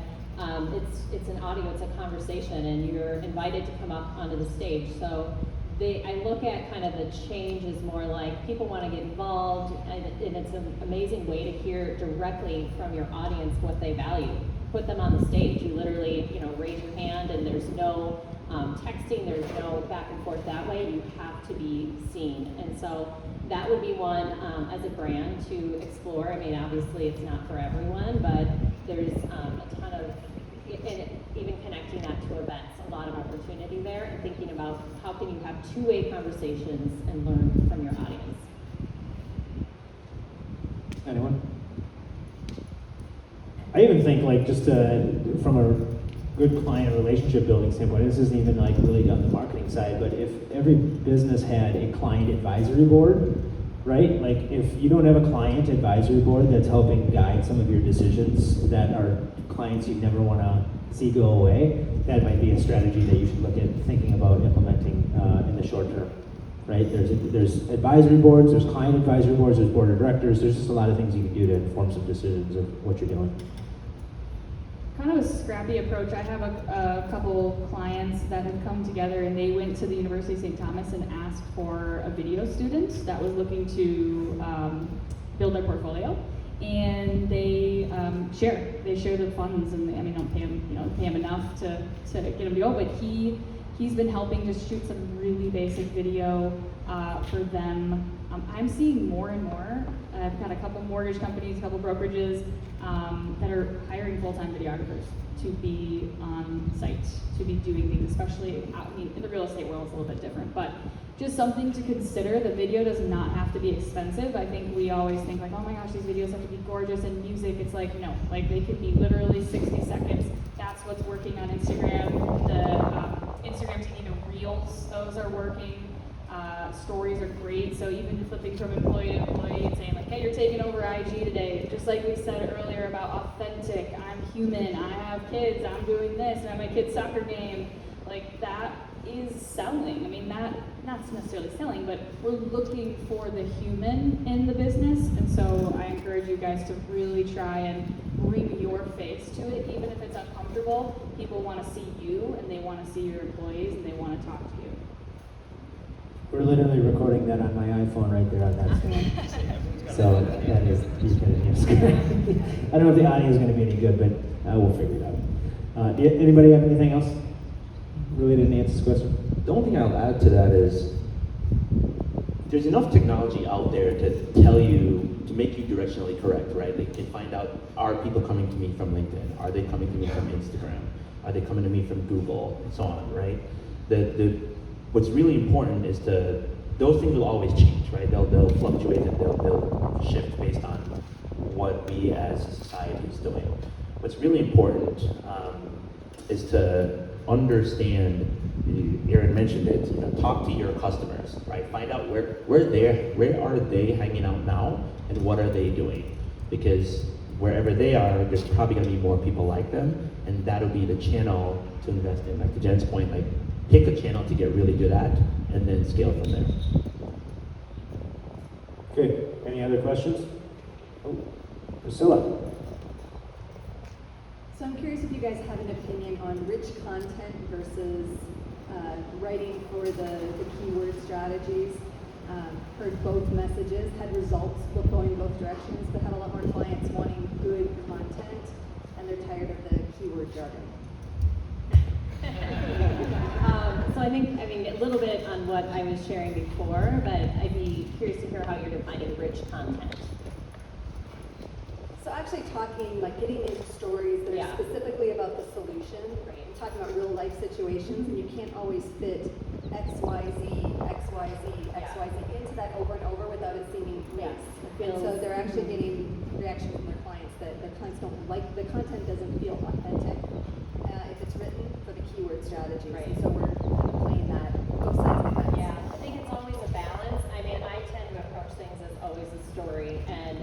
it's an audio, it's a conversation, and you're invited to come up onto the stage. So I look at kind of the change as more like people want to get involved, and it's an amazing way to hear directly from your audience what they value. Put them on the stage. You literally, raise your hand, and there's no texting, there's no back and forth that way. You have to be seen. And so that would be one as a brand to explore. I mean, obviously it's not for everyone, but there's a ton of, and even connecting that to events, a lot of opportunity there, and thinking about how can you have two-way conversations and learn from your audience. Anyone? I even think, like, just from a good client relationship building standpoint, this isn't even like really on the marketing side, but if every business had a client advisory board, right? Like, if you don't have a client advisory board that's helping guide some of your decisions that are clients you never want to see go away, that might be a strategy that you should look at thinking about implementing in the short term, right? There's advisory boards, there's client advisory boards, there's board of directors, there's just a lot of things you can do to inform some decisions of what you're doing. Kind of a scrappy approach. I have a couple clients that have come together, and they went to the University of St. Thomas and asked for a video student that was looking to build their portfolio, and they share the funds, and I mean, don't pay him enough to get him to go, but he's been helping just shoot some really basic video for them. I'm seeing more and more. I've got a couple mortgage companies, a couple brokerages that are hiring full-time videographers to be on site, to be doing things, especially in the real estate world. It's a little bit different, but just something to consider. The video does not have to be expensive. I think we always think like, oh my gosh, these videos have to be gorgeous, and music, it's like, no, like they could be literally 60 seconds. That's what's working on Instagram. The Instagram taking to Reels, those are working. Stories are great, so even flipping from employee to employee and saying like, hey, you're taking over IG today, just like we said earlier about authentic, I'm human, I have kids, I'm doing this, and I have my kid's soccer game. Like that is selling. I mean, that's necessarily selling, but we're looking for the human in the business. And so I encourage you guys to really try and bring your face to it, even if it's uncomfortable. People want to see you, and they want to see your employees, and they want to talk to you. We're literally recording that on my iPhone right there on that stand. So that is, you can hear Scrappy. I don't know if the audio is going to be any good, but we'll figure it out. Anybody have anything else related to Nancy's question? The only thing I'll add to that is there's enough technology out there to tell you, to make you directionally correct, right? They can find out, are people coming to me from LinkedIn? Are they coming to me from Instagram? Are they coming to me from Google? And so on, right? What's really important is those things will always change, right? They'll fluctuate and they'll shift based on what we as a society is doing. What's really important is to understand, Aaron mentioned it, talk to your customers, right? Find out where are they hanging out now and what are they doing? Because wherever they are, there's probably gonna be more people like them, and that'll be the channel to invest in. Like to Jen's point, like pick a channel to get really good at and then scale from there. Okay, any other questions? Oh, Priscilla. So I'm curious if you guys have an opinion on rich content versus writing for the keyword strategies. Heard both messages, had results going both directions, but had a lot more clients wanting good content, and they're tired of the keyword jargon. So I think, a little bit on what I was sharing before, but I'd be curious to hear how you're defining rich content. So actually talking, like getting into stories that are specifically about the solution, right? Talking about real life situations, and you can't always fit XYZ into that over and over without it seeming nice. And so they're actually getting reaction from their clients that their clients don't like, the content doesn't feel authentic if it's written for the keyword strategies. Right. And so we're kind of playing that, both sides of the fence. Yeah, I think it's always a balance. I tend to approach things as always a story, and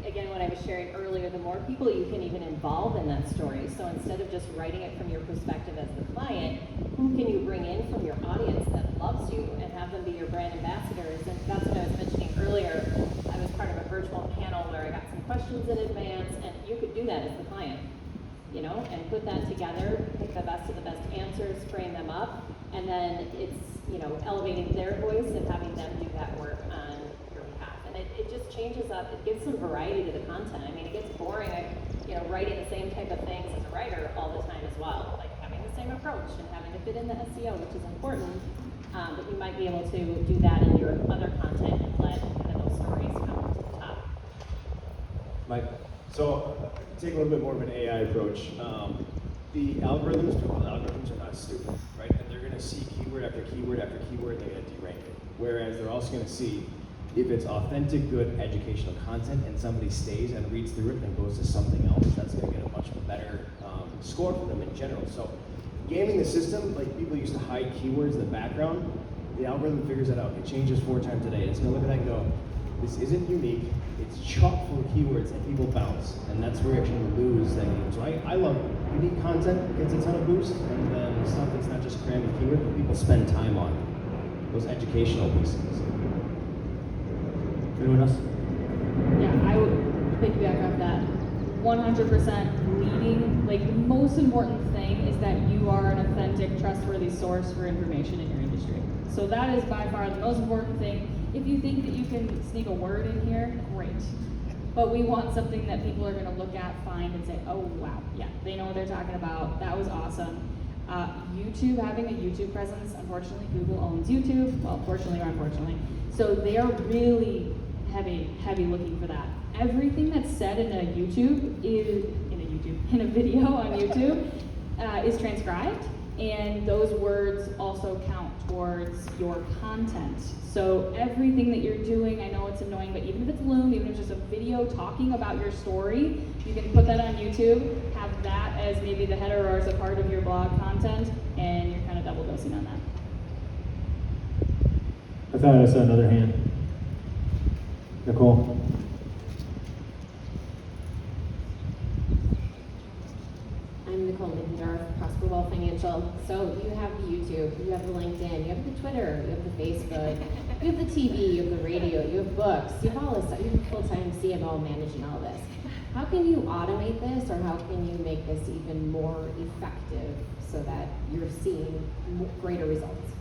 again, what I was sharing earlier, the more people you can even involve in that story. So instead of just writing it from your perspective as the client, who can you bring in from your audience that loves you and have them be your brand ambassadors? And that's what I was mentioning earlier. I was part of a virtual panel where I got some questions in advance, and you could do that as the client, and put that together, pick the best of the best answers, frame them up, and then it's, elevating their voice and having them do that work on your behalf. And it just changes up, it gives some variety to the content. It gets boring, writing the same type of things as a writer all the time as well, like having the same approach and having to fit in the SEO, which is important, but you might be able to do that in your other content and let kind of those stories come to the top. Mike, so take a little bit more of an AI approach. The algorithms are not stupid, right? And they're going to see keyword after keyword after keyword, they're going to de-rank it. Whereas they're also going to see if it's authentic, good educational content and somebody stays and reads through it and goes to something else, that's going to get a much better score for them in general. So gaming the system, like people used to hide keywords in the background, the algorithm figures that out. It changes 4 times a day. And it's going to look at that and go, this isn't unique. It's chock full of keywords and people bounce. And that's where you actually lose that game. So I love unique content, gets a ton of boost, and then stuff that's not just crammed with keywords, but people spend time on. Those educational pieces. Anyone else? Yeah, I would piggyback off that. 100% leading, like the most important thing is that you are an authentic, trustworthy source for information in your industry. So that is by far the most important thing. If you think that you can sneak a word in here, great. But we want something that people are going to look at, find, and say, oh wow, yeah, they know what they're talking about. That was awesome. YouTube, having a YouTube presence, unfortunately, Google owns YouTube. Well, fortunately or unfortunately. So they are really heavy looking for that. Everything that's said in a video on YouTube is transcribed, and those words also count towards your content. So everything that you're doing, I know it's annoying, but even if it's Loom, even if it's just a video talking about your story, you can put that on YouTube, have that as maybe the header or as a part of your blog content, and you're kind of double dosing on that. I thought I saw another hand. Nicole. I'm Nicole Mickendorf, Prosper Well Financial. So you have the YouTube, you have the LinkedIn, you have the Twitter, you have the Facebook, you have the TV, you have the radio, you have books, you have all this stuff. You have a full-time CMO managing all this. How can you automate this, or how can you make this even more effective so that you're seeing greater results?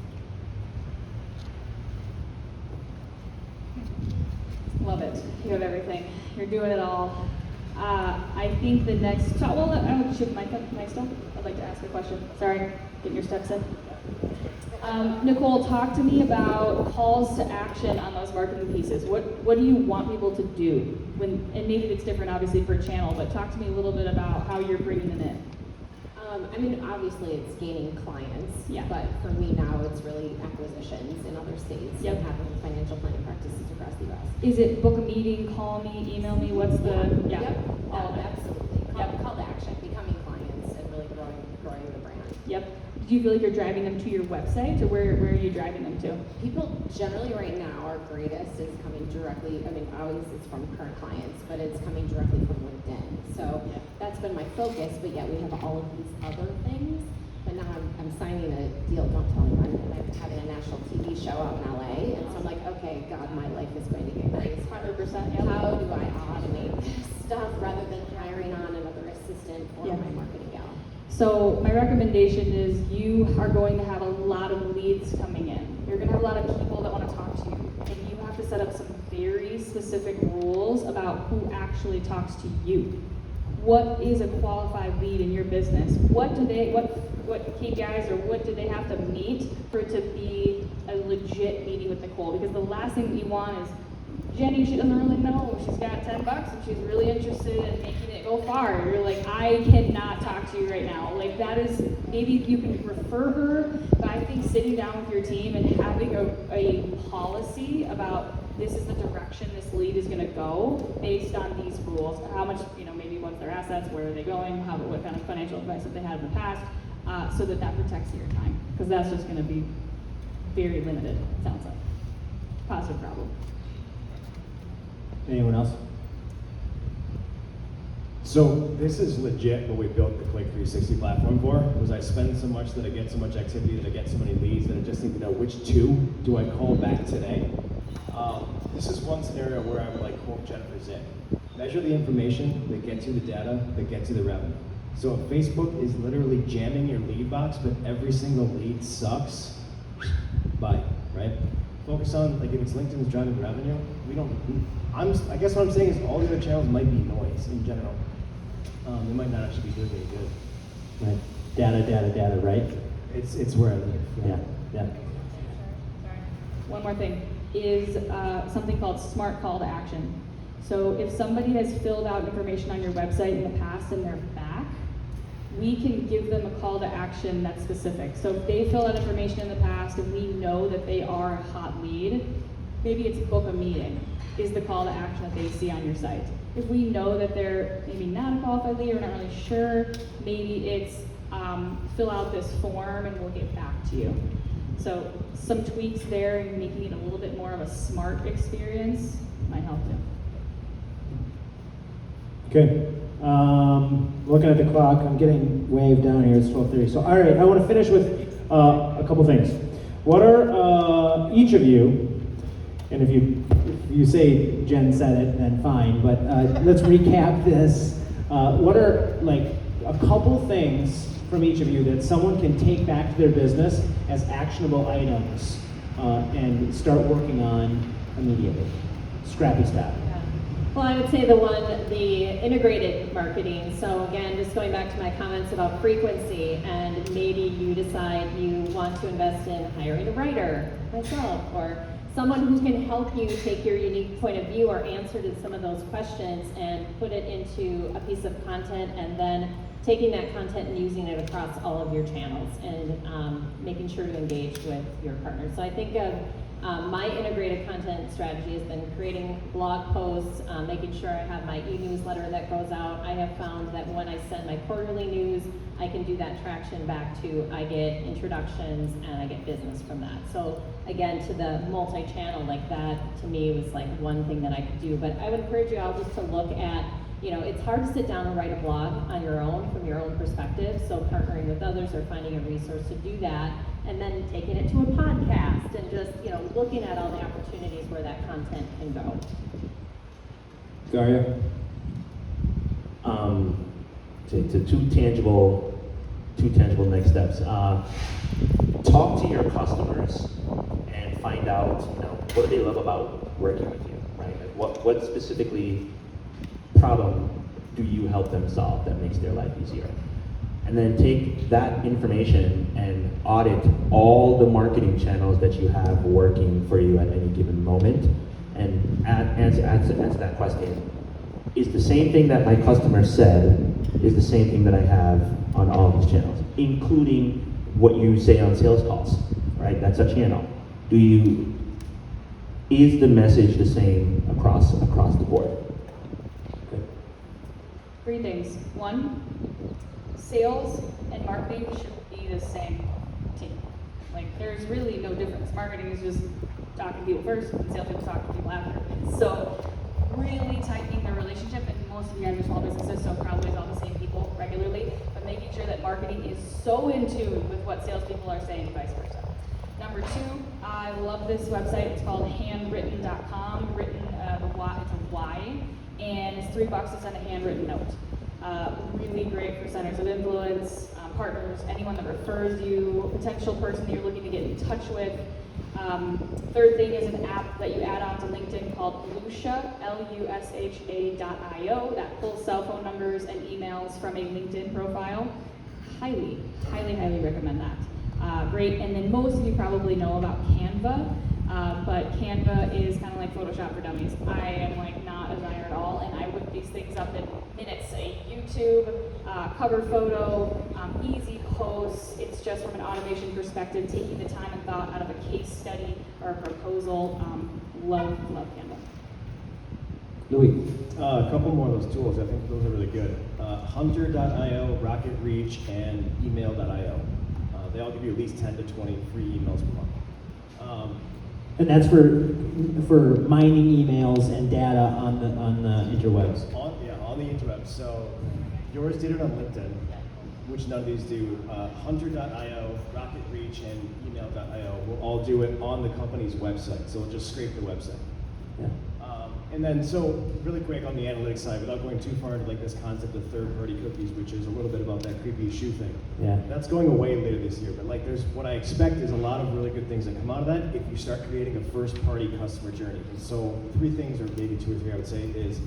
Love it. You have everything. You're doing it all. I think the next, well, I should mic up next up. I'd like to ask a question. Sorry, getting your steps in. Nicole, talk to me about calls to action on those marketing pieces. What do you want people to do? And maybe it's different, obviously, per channel, but talk to me a little bit about how you're bringing them in. I mean, obviously it's gaining clients, Yeah. but for me now it's really acquisitions in other states Yep. and having financial planning practices across the U.S. Is it book a meeting, call me, email me? What's the, Yep. all of it? Absolutely. Yep. Call to action, becoming clients and really growing the brand. Yep. Do you feel like you're driving them to your website, or where are you driving them to? People generally right now, our greatest is coming directly, I mean, always it's from current clients, but it's coming directly from LinkedIn. So that's been my focus, but yet we have all of these other things. But now I'm signing a deal, don't tell anyone, and I'm having a national TV show out in LA. And so I'm like, okay, God, my life is going to get crazy. 100%. How do I automate this stuff rather than hiring on another assistant or Yeah. my marketing gal? So my recommendation is you are going to have a lot of leads coming in. You're going to have a lot of people that want to talk to you. And you have to set up some very specific rules about who actually talks to you. What is a qualified lead in your business? What KPIs or what do they have to meet for it to be a legit meeting with Nicole? Because the last thing that you want is Jenny, she doesn't really know. She's got $10 and she's really interested in making it go far. And you're like, I cannot talk to you right now. Like that is, maybe you can refer her, but I think sitting down with your team and having a policy about this is the direction this lead is gonna go based on these rules. How much, maybe what's their assets, where are they going, what kind of financial advice have they had in the past, so that protects your time. Because that's just gonna be very limited, it sounds like. Positive problem. Anyone else? So this is legit what we built the Click 360 platform for, was I spend so much that I get so much activity, that I get so many leads, that I just need to know which two do I call back today. This is one scenario where I would like quote Jennifer Zinn. Measure the information that gets you the data, that gets you the revenue. So if Facebook is literally jamming your lead box, but every single lead sucks, bye, right? Focus on, like if it's LinkedIn is driving revenue, I guess what I'm saying is all the other channels might be noise in general. They might not actually be doing any good. Right. Data, right? It's where I live. Yeah. Sorry. One more thing is something called Smart Call to Action. So if somebody has filled out information on your website in the past and they're back, we can give them a call to action that's specific. So if they fill out information in the past and we know that they are a hot lead, maybe it's book a meeting is the call to action that they see on your site. If we know that they're maybe not a qualified lead or not really sure, maybe it's fill out this form and we'll get back to you. So some tweaks there and making it a little bit more of a smart experience might help too. Okay. Looking at the clock, I'm getting waved down here. It's 12:30. So, all right, I want to finish with a couple things. What are each of you? And if you say Jen said it, then fine. But let's recap this. What are like a couple things from each of you that someone can take back to their business as actionable items and start working on immediately? Scrappy style. Well, I would say the integrated marketing. So again, just going back to my comments about frequency, and maybe you decide you want to invest in hiring a writer, myself, or someone who can help you take your unique point of view or answer to some of those questions and put it into a piece of content, and then taking that content and using it across all of your channels and making sure to engage with your partners. So I think of my integrated content strategy has been creating blog posts, making sure I have my e-newsletter that goes out. I have found that when I send my quarterly news, I can do that traction back to, I get introductions and I get business from that. So again, to the multi-channel, like that to me was like one thing that I could do. But I would encourage you all just to look at It's hard to sit down and write a blog on your own from your own perspective, so partnering with others or finding a resource to do that, and then taking it to a podcast and just, looking at all the opportunities where that content can go. Garrio? To two tangible next steps. Talk to your customers and find out, what do they love about working with you, right? Like what specifically problem do you help them solve that makes their life easier? And then take that information and audit all the marketing channels that you have working for you at any given moment, and answer that question. Is the same thing that my customer said is the same thing that I have on all these channels, including what you say on sales calls, right? That's a channel. Is the message the same across the board? Okay. 3 things. 1, sales and marketing should be the same team. Like, there's really no difference. Marketing is just talking to people first, and sales people talk to people after. So, really tightening the relationship, and most of you guys are small businesses, so probably it's all the same people regularly, but making sure that marketing is so in tune with what salespeople are saying, and vice versa. Number 2, I love this website. It's called handwritten.com. Written, it's a Y, and it's $3 to send a handwritten note. Really great for centers of influence, partners, anyone that refers you, potential person that you're looking to get in touch with. 3rd thing is an app that you add on to LinkedIn called Lusha, Lusha.io, that pulls cell phone numbers and emails from a LinkedIn profile. Highly recommend that. Great, and then most of you probably know about Canva, but Canva is kind of like Photoshop for dummies. I am not a designer at all, and I whip these things up in minutes. A YouTube, cover photo, easy posts. It's just from an automation perspective, taking the time and thought out of a case study or a proposal. Love Canva. Louis? A couple more of those tools. I think those are really good. Hunter.io, Rocket Reach, and email.io. They all give you at least 10 to 20 free emails per month. And that's for mining emails and data on the interwebs. On the interwebs. So yours did it on LinkedIn, which none of these do. Hunter.io, Rocket Reach, and email.io will all do it on the company's website. So it'll just scrape the website. Yeah. And then, so really quick on the analytics side, without going too far into this concept of third-party cookies, which is a little bit about that creepy shoe thing. Yeah. That's going away later this year, but there's what I expect is a lot of really good things that come out of that if you start creating a first-party customer journey. And so 3 things, or maybe 2 or 3, I would say, is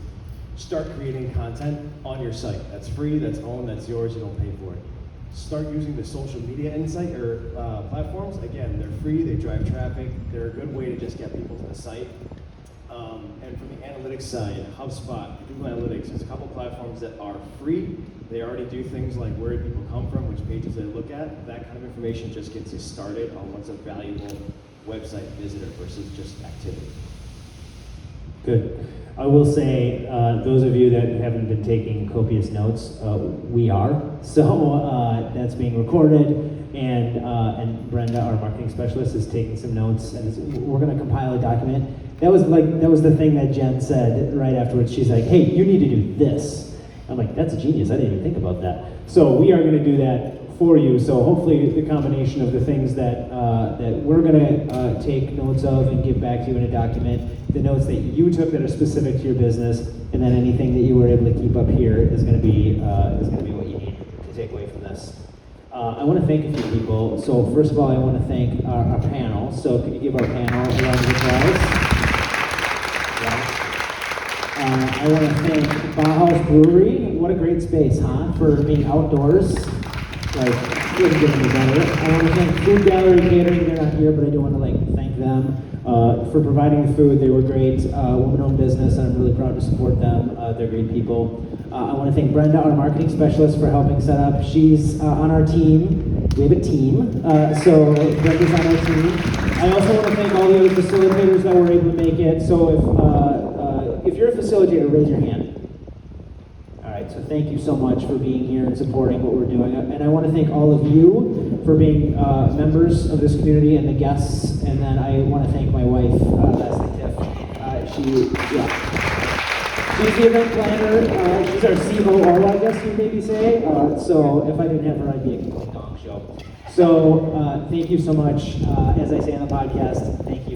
start creating content on your site. That's free, that's owned, that's yours, you don't pay for it. Start using the social media insight or platforms. Again, they're free, they drive traffic, they're a good way to just get people to the site. And from the analytics side, HubSpot, Google Analytics, there's a couple platforms that are free. They already do things like where do people come from, which pages they look at. That kind of information just gets you started on what's a valuable website visitor versus just activity. Good. I will say, those of you that haven't been taking copious notes, we are. So that's being recorded, and Brenda, our marketing specialist, is taking some notes, and we're going to compile a document. That was the thing that Jen said right afterwards. She's like, "Hey, you need to do this." I'm like, "That's a genius. I didn't even think about that." So we are going to do that for you. So hopefully the combination of the things that we're going to take notes of and give back to you in a document, the notes that you took that are specific to your business, and then anything that you were able to keep up here is going to be what you need to take away from this. I want to thank a few people. So first of all, I want to thank our panel. So can you give our panel a round of applause? I want to thank Bauhaus Brewery. What a great space, huh? For being outdoors. Couldn't get any better. I want to thank Food Gallery Catering. They're not here, but I do want to thank them for providing the food. They were great. Woman-owned business, and I'm really proud to support them. They're great people. I want to thank Brenda, our marketing specialist, for helping set up. She's on our team. We have a team, so Brenda's on our team. I also want to thank all the other facilitators that were able to make it. So if you're a facilitator, raise your hand. All right, so thank you so much for being here and supporting what we're doing. And I want to thank all of you for being members of this community and the guests. And then I want to thank my wife, Leslie Tiff. She's the event planner. She's our COO, I guess you maybe say. So if I didn't have her, I'd be a complete dog show. So thank you so much. As I say on the podcast, thank you.